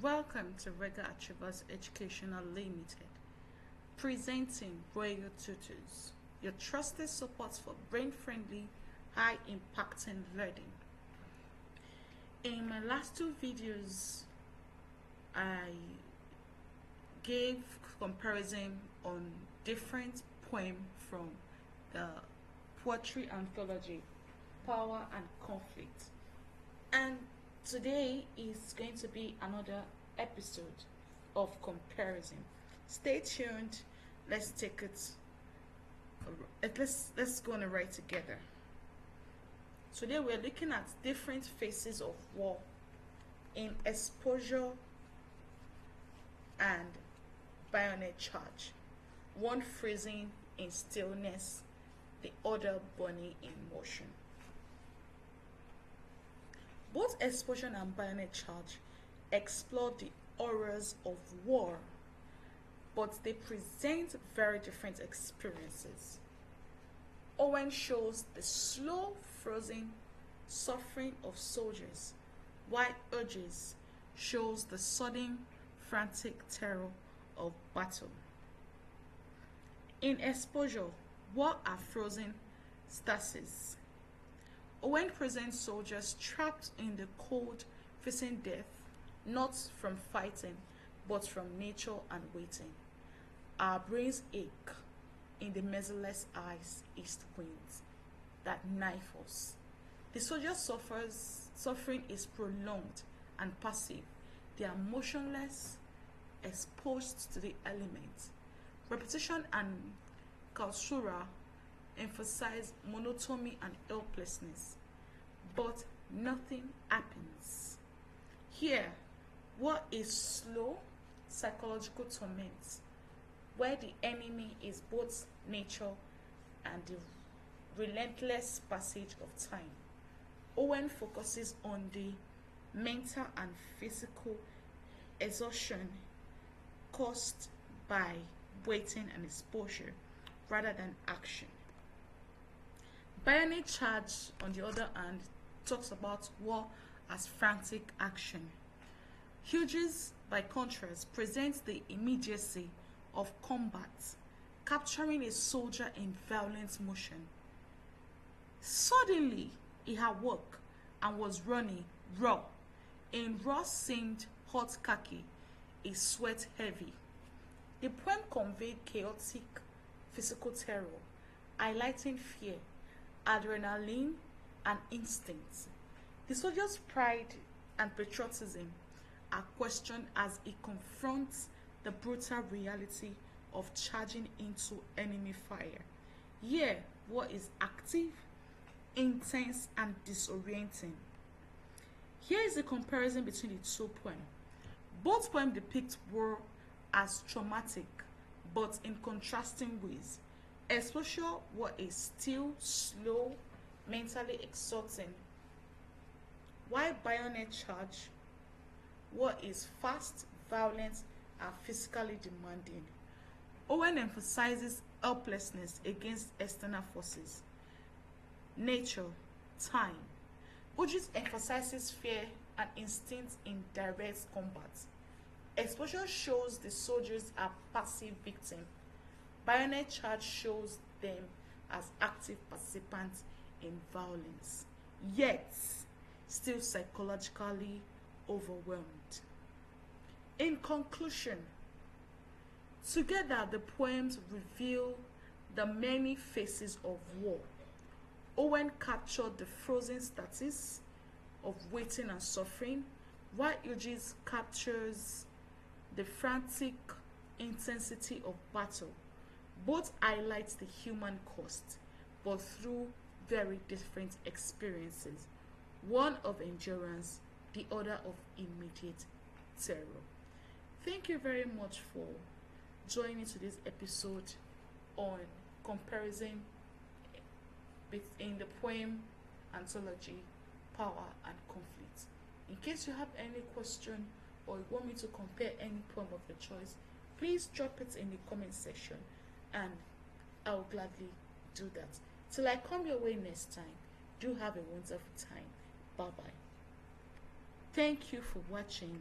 Welcome to Regular Achievers Educational Limited, presenting Royal Tutors, your trusted support for brain-friendly, high-impacting learning. In my last two videos, I gave comparison on different poems from the poetry anthology, Power and Conflict. And today is going to be another episode of comparison. Stay tuned. Let's take it. Let's go on a ride together. Today we're looking at different phases of war in exposure and bayonet charge. One freezing in stillness, the other burning in motion. Both explosion and bayonet charge explore the horrors of war, but they present very different experiences. Owen shows the slow, frozen suffering of soldiers, while Urges shows the sudden, frantic terror of battle. In exposure, war are frozen stasis. Owen presents soldiers trapped in the cold, facing death, not from fighting, but from nature and waiting. Our brains ache in the merciless ice east winds that knife us. The soldiers' suffering is prolonged and passive. They are motionless, exposed to the elements. Repetition and caesura emphasize monotony and helplessness, but nothing happens. Here, what is slow psychological torment, where the enemy is both nature and the relentless passage of time. Owen focuses on the mental and physical exhaustion caused by waiting and exposure rather than action. Bayonet charge, on the other hand, talks about war as frantic action. Hughes, by contrast, presents the immediacy of combat, capturing a soldier in violent motion. Suddenly, he had woke and was running raw. In raw seemed hot khaki, his sweat heavy. The poem conveyed chaotic physical terror, highlighting fear, adrenaline, and instinct. The soldier's pride and patriotism are questioned as he confronts the brutal reality of charging into enemy fire. Here, war is active, intense, and disorienting. Here is a comparison between the two poems. Both poems depict war as traumatic, but in contrasting ways. Exposure war is still slow, mentally exhausting, while bayonet charge war is fast, violent, and physically demanding. Owen emphasizes helplessness against external forces, nature, time. Urges emphasizes fear and instinct in direct combat. Exposure shows the soldiers are passive victims. Bayonet charge shows them as active participants in violence, yet still psychologically overwhelmed. In conclusion, together the poems reveal the many faces of war. Owen captured the frozen status of waiting and suffering, while Hughes captures the frantic intensity of battle. Both highlight the human cost, but through very different experiences. One of endurance, the other of immediate terror. Thank you very much for joining today's episode on comparison in the poem anthology, Power and Conflict. In case you have any question or you want me to compare any poem of your choice, please drop it in the comment section and I'll gladly do that. Till I come your way next time, do have a wonderful time. Bye bye. Thank you for watching.